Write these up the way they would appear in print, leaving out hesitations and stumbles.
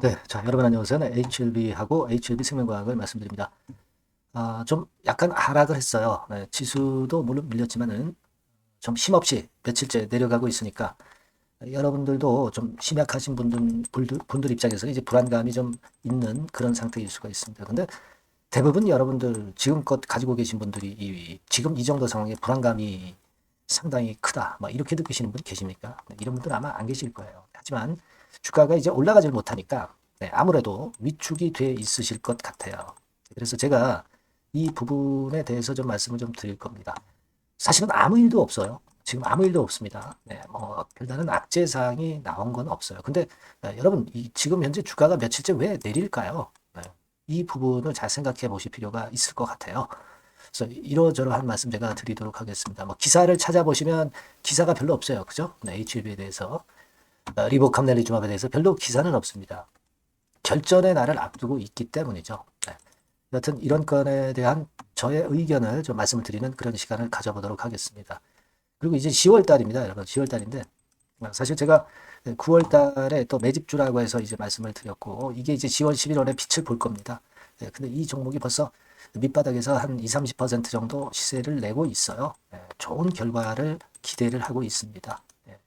네, 자, 여러분 안녕하세요. 네, HLB하고 HLB 생명과학을 말씀드립니다. 좀 약간 하락을 했어요. 네, 지수도 물론 밀렸지만은 좀 힘없이 며칠째 내려가고 있으니까 여러분들도 좀 심약하신 분들 입장에서는 이제 불안감이 좀 있는 그런 상태일 수가 있습니다. 근데 대부분 여러분들 지금껏 가지고 계신 분들이 지금 이 정도 상황에 불안감이 상당히 크다. 뭐 이렇게 느끼시는 분 계십니까? 네, 이런 분들 아마 안 계실 거예요. 하지만 주가가 이제 올라가질 못하니까 아무래도 위축이 돼 있으실 것 같아요. 그래서 제가 이 부분에 대해서 좀 말씀을 좀 드릴 겁니다. 사실은 아무 일도 없어요. 지금 아무 일도 없습니다. 네, 뭐 별다른 악재 사항이 나온 건 없어요. 근데 여러분 지금 현재 주가가 며칠째 왜 내릴까요? 네, 이 부분을 잘 생각해 보실 필요가 있을 것 같아요. 그래서 이러저러한 말씀 제가 드리도록 하겠습니다. 뭐 기사를 찾아보시면 기사가 별로 없어요. 그죠? 네, HLB에 대해서 리보캄넬리주맙에 대해서 별로 기사는 없습니다. 결전의 날을 앞두고 있기 때문이죠. 네. 여튼 이런 건에 대한 저의 의견을 좀 말씀을 드리는 그런 시간을 가져보도록 하겠습니다. 그리고 이제 10월 달입니다. 여러분 10월 달인데 사실 제가 9월 달에 또 매집주라고 해서 이제 말씀을 드렸고 이게 이제 10월 11월에 빛을 볼 겁니다. 네, 근데 이 종목이 벌써 밑바닥에서 한 20, 30% 정도 시세를 내고 있어요. 네, 좋은 결과를 기대를 하고 있습니다. 네,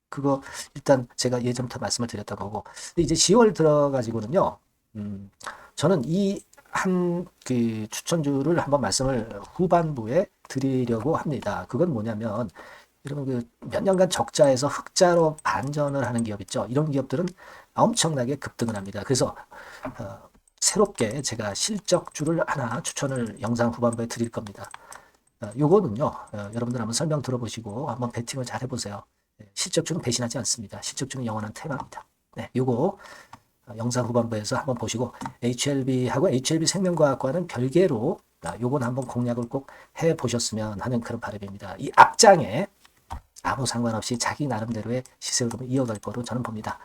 그거 일단 제가 예전부터 말씀을 드렸던 거고 근데 이제 10월 들어가지고는요. 저는 이 한 그 추천주를 한번 말씀을 후반부에 드리려고 합니다. 그건 뭐냐면 여러분 그 몇 년간 적자에서 흑자로 반전을 하는 기업 있죠. 이런 기업들은 엄청나게 급등을 합니다. 그래서 새롭게 제가 실적주를 하나 추천을 영상 후반부에 드릴 겁니다. 요거는요, 여러분들 한번 설명 들어보시고 한번 베팅을 잘 해보세요. 실적주는 배신하지 않습니다. 실적주는 영원한 테마입니다. 네, 요거 영상 후반부에서 한번 보시고 HLB하고 HLB 생명과학과는 별개로 요건 한번 공략을 꼭 해보셨으면 하는 그런 바람입니다. 이 앞장에 아무 상관없이 자기 나름대로의 시세 흐름을 이어갈 거로 저는 봅니다.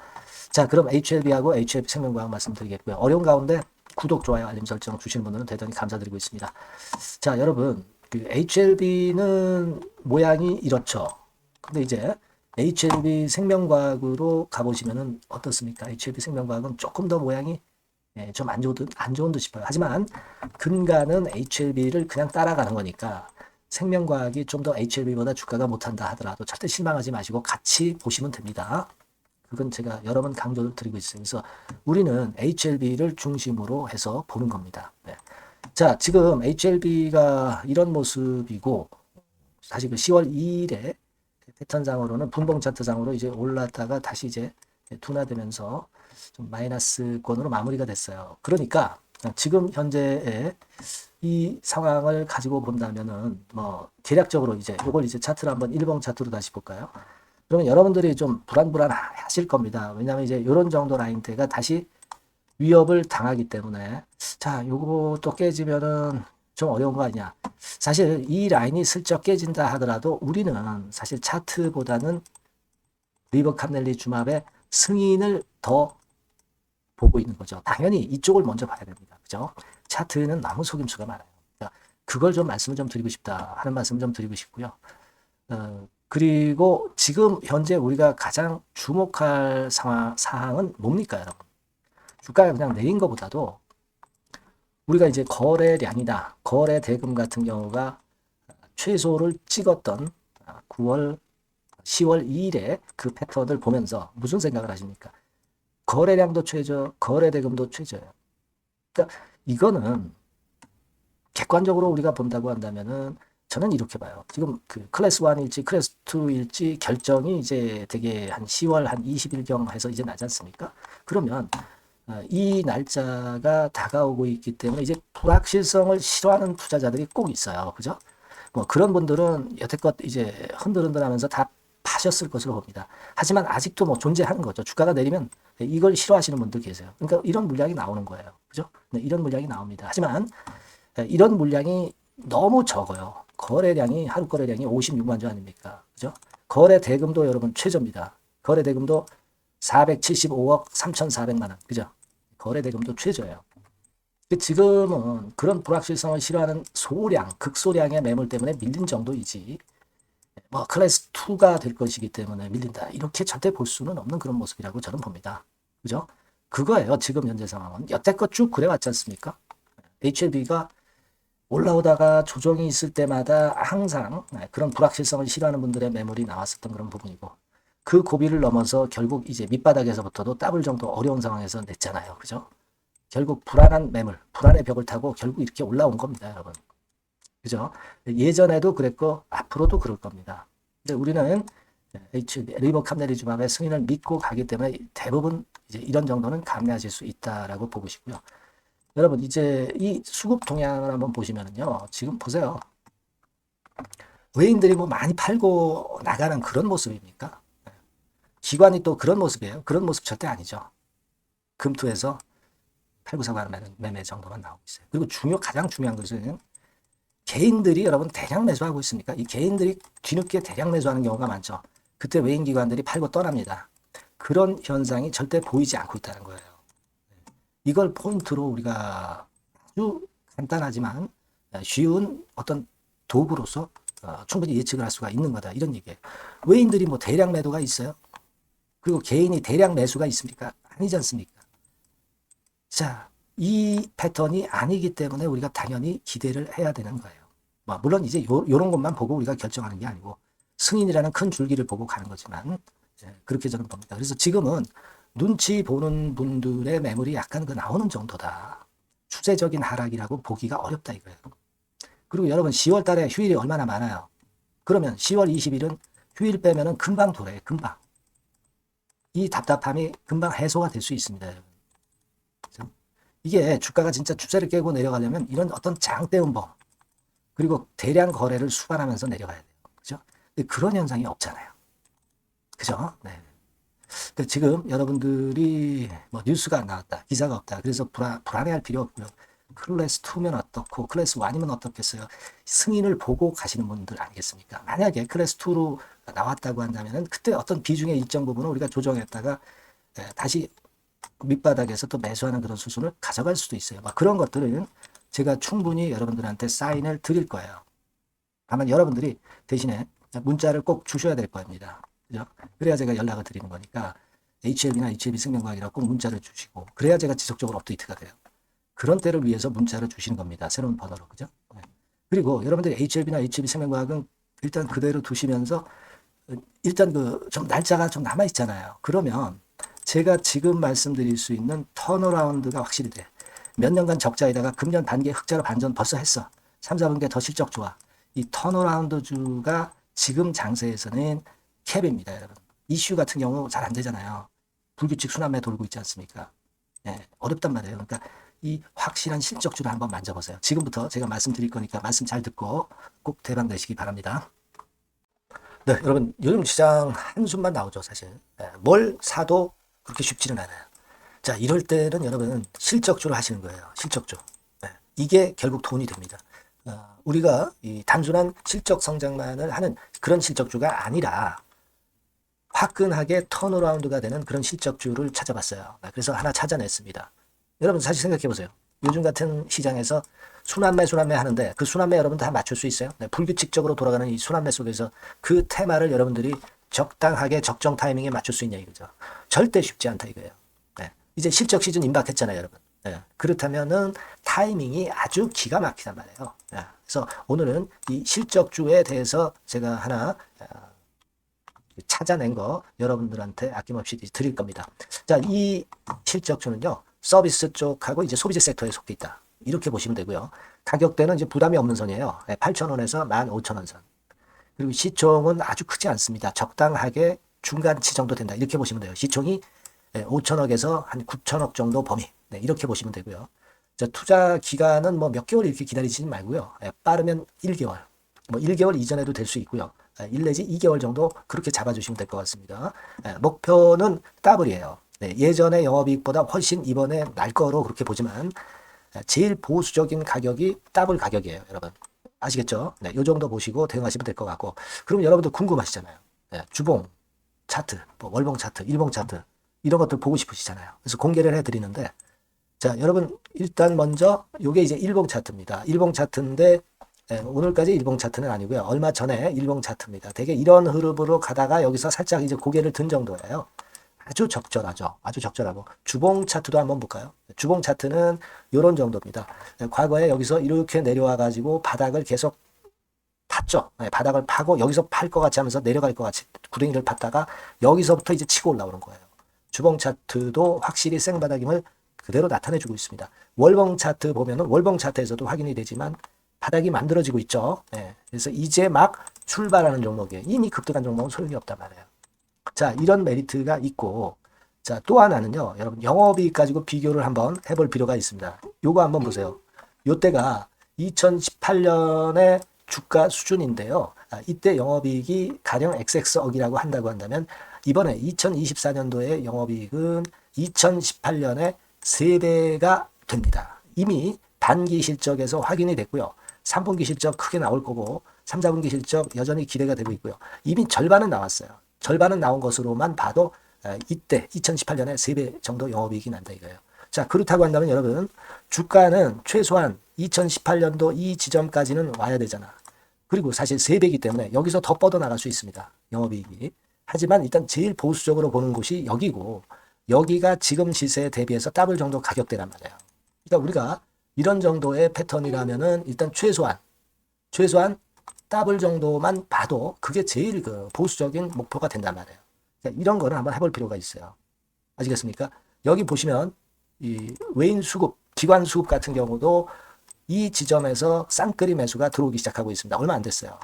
자, 그럼 HLB하고 HLB 생명과학 말씀드리겠고요. 어려운 가운데 구독, 좋아요, 알림 설정 주시는 분들은 대단히 감사드리고 있습니다. 자, 여러분, 그 HLB는 모양이 이렇죠. 근데 이제 HLB 생명과학으로 가보시면은 어떻습니까? HLB 생명과학은 조금 더 모양이 좀 안 좋은 듯 싶어요. 하지만 근간은 HLB를 그냥 따라가는 거니까 생명과학이 좀 더 HLB보다 주가가 못한다 하더라도 절대 실망하지 마시고 같이 보시면 됩니다. 그건 제가 여러 번 강조를 드리고 있어요. 그래서 우리는 HLB를 중심으로 해서 보는 겁니다. 네. 자, 지금 HLB가 이런 모습이고 사실 그 10월 2일에 패턴상으로는 분봉 차트상으로 이제 올랐다가 다시 이제 둔화되면서 좀 마이너스권으로 마무리가 됐어요. 그러니까 지금 현재의 이 상황을 가지고 본다면은 뭐 계략적으로 이제 이걸 이제 차트를 한번 일봉 차트로 다시 볼까요? 그러면 여러분들이 좀 불안하실 겁니다. 왜냐하면 이제 이런 정도 라인대가 다시 위협을 당하기 때문에 자, 요거 또 깨지면은 좀 어려운 거 아니냐. 사실 이 라인이 슬쩍 깨진다 하더라도 우리는 사실 차트보다는 리버캄넬리 주맙의 승인을 더 보고 있는 거죠. 당연히 이쪽을 먼저 봐야 됩니다. 그죠? 차트는 너무 속임수가 많아요. 그러니까 그걸 좀 말씀을 좀 드리고 싶다 하는 말씀을 좀 드리고 싶고요. 그리고 지금 현재 우리가 가장 주목할 사항은 뭡니까, 여러분? 주가가 그냥 내린 것보다도 우리가 이제 거래량이다. 거래 대금 같은 경우가 최소를 찍었던 9월, 10월 2일에 그 패턴을 보면서 무슨 생각을 하십니까? 거래량도 최저, 거래 대금도 최저예요. 그러니까 이거는 객관적으로 우리가 본다고 한다면은 저는 이렇게 봐요. 지금 그 클래스 1일지 클래스 2일지 결정이 이제 되게 한 10월 한 20일경 해서 이제 나지 않습니까? 그러면 이 날짜가 다가오고 있기 때문에 이제 불확실성을 싫어하는 투자자들이 꼭 있어요. 그죠? 뭐 그런 분들은 여태껏 이제 흔들흔들하면서 다 파셨을 것으로 봅니다. 하지만 아직도 뭐 존재하는 거죠. 주가가 내리면 이걸 싫어하시는 분들 계세요. 그러니까 이런 물량이 나오는 거예요. 그죠? 네, 이런 물량이 나옵니다. 하지만 이런 물량이 너무 적어요. 거래량이 하루 거래량이 56만 주 아닙니까? 그죠? 거래 대금도 여러분 최저입니다. 거래 대금도 475억 3,400만 원. 그죠? 거래 대금도 최저예요. 지금은 그런 불확실성을 싫어하는 소량, 극소량의 매물 때문에 밀린 정도이지 뭐 클래스 2가 될 것이기 때문에 밀린다. 이렇게 절대 볼 수는 없는 그런 모습이라고 저는 봅니다. 그죠? 그거예요. 지금 현재 상황은. 여태껏 쭉 그래왔지 않습니까? HLB가 올라오다가 조정이 있을 때마다 항상 그런 불확실성을 싫어하는 분들의 매물이 나왔었던 그런 부분이고, 그 고비를 넘어서 결국 이제 밑바닥에서부터도 더블 정도 어려운 상황에서 냈잖아요. 그죠? 결국 불안한 매물, 불안의 벽을 타고 결국 이렇게 올라온 겁니다, 여러분. 그죠? 예전에도 그랬고 앞으로도 그럴 겁니다. 근데 우리는 리버 캄네리즘압의 승인을 믿고 가기 때문에 대부분 이제 이런 정도는 감내하실 수 있다라고 보고 싶고요. 여러분 이제 이 수급 동향을 한번 보시면은요. 지금 보세요. 외인들이 뭐 많이 팔고 나가는 그런 모습입니까? 기관이 또 그런 모습이에요. 그런 모습 절대 아니죠. 금투에서 팔고 사고 하는 매매 정도만 나오고 있어요. 그리고 가장 중요한 것은 개인들이 여러분 대량 매수하고 있습니까? 이 개인들이 뒤늦게 대량 매수하는 경우가 많죠. 그때 외인 기관들이 팔고 떠납니다. 그런 현상이 절대 보이지 않고 있다는 거예요. 이걸 포인트로 우리가 아주 간단하지만 쉬운 어떤 도구로서 충분히 예측을 할 수가 있는 거다. 이런 얘기예요. 외인들이 뭐 대량 매도가 있어요? 그리고 개인이 대량 매수가 있습니까? 아니지 않습니까? 자, 이 패턴이 아니기 때문에 우리가 당연히 기대를 해야 되는 거예요. 물론 이제 요런 것만 보고 우리가 결정하는 게 아니고 승인이라는 큰 줄기를 보고 가는 거지만 그렇게 저는 봅니다. 그래서 지금은 눈치 보는 분들의 매물이 약간 나오는 정도다. 추세적인 하락이라고 보기가 어렵다 이거예요. 그리고 여러분 10월 달에 휴일이 얼마나 많아요. 그러면 10월 20일은 휴일 빼면은 금방 돌아요. 금방. 이 답답함이 금방 해소가 될 수 있습니다. 여러분. 이게 주가가 진짜 추세를 깨고 내려가려면 이런 어떤 장대음봉 그리고 대량 거래를 수반하면서 내려가야 돼요. 그죠? 근데 그런 현상이 없잖아요. 그죠? 네. 그러니까 지금 여러분들이 뭐 뉴스가 안 나왔다, 기사가 없다. 그래서 불안해할 필요 없고요. 클래스 2면 어떻고 클래스 1이면 어떻겠어요? 승인을 보고 가시는 분들 아니겠습니까? 만약에 클래스 2로 나왔다고 한다면 그때 어떤 비중의 일정 부분을 우리가 조정했다가 다시 밑바닥에서 또 매수하는 그런 수순을 가져갈 수도 있어요. 그런 것들은 제가 충분히 여러분들한테 사인을 드릴 거예요. 다만 여러분들이 대신에 문자를 꼭 주셔야 될 겁니다. 그죠? 그래야 제가 연락을 드리는 거니까 HLB나 HLB 생명과학이라고 꼭 문자를 주시고 그래야 제가 지속적으로 업데이트가 돼요. 그런 때를 위해서 문자를 주시는 겁니다. 새로운 번호로. 그죠? 네. 그리고 여러분들이 HLB나 HLB 생명과학은 일단 그대로 두시면서 일단 좀 날짜가 좀 남아 있잖아요. 그러면 제가 지금 말씀드릴 수 있는 턴어라운드가 확실히 돼. 몇 년간 적자에다가 금년 단기 흑자로 반전 벌써 했어. 3, 4분기에 더 실적 좋아. 이 턴어라운드 주가 지금 장세에서는 캡입니다, 여러분. 이슈 같은 경우 잘 안 되잖아요. 불규칙 순환매 돌고 있지 않습니까? 네, 어렵단 말이에요. 그러니까 이 확실한 실적주를 한번 만져보세요. 지금부터 제가 말씀드릴 거니까 말씀 잘 듣고 꼭 대박 내시기 바랍니다. 네, 여러분 요즘 시장 한숨만 나오죠, 사실. 네, 뭘 사도 그렇게 쉽지는 않아요. 자, 이럴 때는 여러분 실적주를 하시는 거예요. 실적주. 네, 이게 결국 돈이 됩니다. 우리가 이 단순한 실적 성장만을 하는 그런 실적주가 아니라 화끈하게 턴어라운드가 되는 그런 실적주를 찾아봤어요. 그래서 하나 찾아냈습니다. 여러분 사실 생각해 보세요. 요즘 같은 시장에서 순환매 하는데 그 순환매 여러분 다 맞출 수 있어요? 네, 불규칙적으로 돌아가는 이 순환매 속에서 그 테마를 여러분들이 적당하게 적정 타이밍에 맞출 수 있냐 이거죠. 절대 쉽지 않다 이거예요. 네, 이제 실적 시즌 임박했잖아요, 여러분. 네, 그렇다면은 타이밍이 아주 기가 막히단 말이에요. 네, 그래서 오늘은 이 실적주에 대해서 제가 하나 찾아낸 거 여러분들한테 아낌없이 드릴 겁니다. 자, 이 실적주는요, 서비스 쪽하고 이제 소비재 섹터에 속해 있다. 이렇게 보시면 되고요. 가격대는 이제 부담이 없는 선이에요. 8,000원에서 15,000원 선. 그리고 시총은 아주 크지 않습니다. 적당하게 중간치 정도 된다. 이렇게 보시면 돼요. 시총이 5천억에서 한 9천억 정도 범위. 네, 이렇게 보시면 되고요. 자, 투자 기간은 뭐 몇 개월 이렇게 기다리지 말고요. 빠르면 1개월. 뭐 1개월 이전에도 될 수 있고요. 1 내지 2개월 정도 그렇게 잡아주시면 될 것 같습니다. 목표는 더블이에요. 네, 예전의 영업이익보다 훨씬 이번에 날 거로 그렇게 보지만 제일 보수적인 가격이 더블 가격이에요, 여러분. 아시겠죠? 네, 이 정도 보시고 대응하시면 될 것 같고. 그럼 여러분들 궁금하시잖아요. 네, 주봉 차트, 뭐 월봉 차트, 일봉 차트 이런 것들 보고 싶으시잖아요. 그래서 공개를 해드리는데, 자, 여러분 일단 먼저 이게 이제 일봉 차트입니다. 일봉 차트인데 오늘까지 일봉 차트는 아니고요. 얼마 전에 일봉 차트입니다. 되게 이런 흐름으로 가다가 여기서 살짝 이제 고개를 든 정도예요. 아주 적절하죠. 아주 적절하고. 주봉 차트도 한번 볼까요? 주봉 차트는 이런 정도입니다. 과거에 여기서 이렇게 내려와 가지고 바닥을 계속 팠죠. 바닥을 파고 여기서 팔 것 같이 하면서 내려갈 것 같이 구덩이를 팠다가 여기서부터 이제 치고 올라오는 거예요. 주봉 차트도 확실히 생바닥임을 그대로 나타내주고 있습니다. 월봉 차트 보면은 월봉 차트에서도 확인이 되지만 바닥이 만들어지고 있죠. 그래서 이제 막 출발하는 종목이에요. 이미 급등한 종목은 소용이 없단 말이에요. 자, 이런 메리트가 있고, 자, 또 하나는요, 여러분, 영업이익 가지고 비교를 한번 해볼 필요가 있습니다. 요거 한번 보세요. 요때가 2018년의 주가 수준인데요. 이때 영업이익이 가령 XX억이라고 한다고 한다면, 이번에 2024년도의 영업이익은 2018년에 3배가 됩니다. 이미 단기 실적에서 확인이 됐고요. 3분기 실적 크게 나올 거고, 3, 4분기 실적 여전히 기대가 되고 있고요. 이미 절반은 나왔어요. 절반은 나온 것으로만 봐도 이때 2018년에 3배 정도 영업이익이 난다 이거예요. 자, 그렇다고 한다면 여러분 주가는 최소한 2018년도 이 지점까지는 와야 되잖아. 그리고 사실 3배이기 때문에 여기서 더 뻗어나갈 수 있습니다. 영업이익이. 하지만 일단 제일 보수적으로 보는 곳이 여기고 여기가 지금 시세에 대비해서 더블 정도 가격대란 말이에요. 그러니까 우리가 이런 정도의 패턴이라면은 일단 최소한 더블 정도만 봐도 그게 제일 그 보수적인 목표가 된단 말이에요. 그러니까 이런 거를 한번 해볼 필요가 있어요. 아시겠습니까? 여기 보시면 이 외인 수급, 기관 수급 같은 경우도 이 지점에서 쌍끌이 매수가 들어오기 시작하고 있습니다. 얼마 안 됐어요.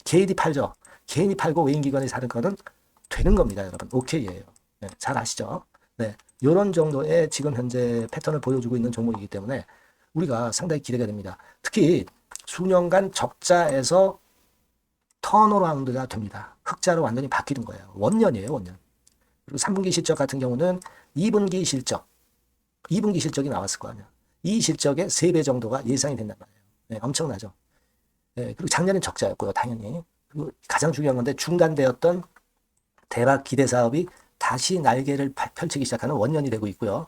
개인이 팔죠. 개인이 팔고 외인 기관이 사는 거는 되는 겁니다, 여러분. 오케이예요. 네, 잘 아시죠? 네, 이런 정도의 지금 현재 패턴을 보여주고 있는 종목이기 때문에 우리가 상당히 기대가 됩니다. 특히 수년간 적자에서 턴어라운드가 됩니다. 흑자로 완전히 바뀌는 거예요. 원년이에요, 원년. 그리고 3분기 실적 같은 경우는 2분기 실적이 나왔을 거 아니야. 이 실적의 3배 정도가 예상이 된단 말이에요. 네, 엄청나죠. 네, 그리고 작년엔 적자였고요, 당연히. 그리고 가장 중요한 건데 중단되었던 대박 기대 사업이 다시 날개를 펼치기 시작하는 원년이 되고 있고요.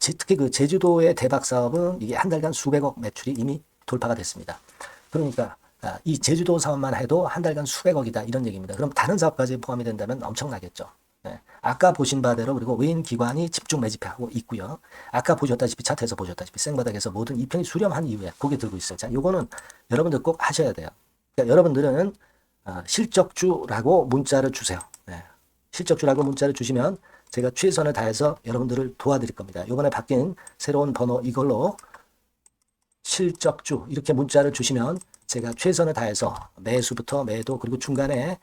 특히 그 제주도의 대박 사업은 이게 한 달간 수백억 매출이 이미 돌파가 됐습니다. 그러니까 이 제주도 사업만 해도 한 달간 수백억이다 이런 얘기입니다. 그럼 다른 사업까지 포함이 된다면 엄청나겠죠. 네. 아까 보신 바대로 그리고 외인 기관이 집중 매집하고 있고요. 아까 보셨다시피 차트에서 보셨다시피 생바닥에서 모든 이평이 수렴한 이후에 고개 들고 있어요. 자, 요거는 여러분들 꼭 하셔야 돼요. 그러니까 여러분들은 실적주라고 문자를 주세요. 네. 실적주라고 문자를 주시면 제가 최선을 다해서 여러분들을 도와드릴 겁니다. 이번에 바뀐 새로운 번호 이걸로 실적주 이렇게 문자를 주시면 제가 최선을 다해서 매수부터 매도 그리고 중간에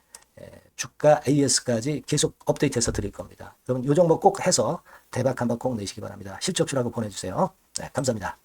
주가 AS까지 계속 업데이트해서 드릴 겁니다. 여러분 이 종목 꼭 해서 대박 한번 꼭 내시기 바랍니다. 실적주라고 보내주세요. 네, 감사합니다.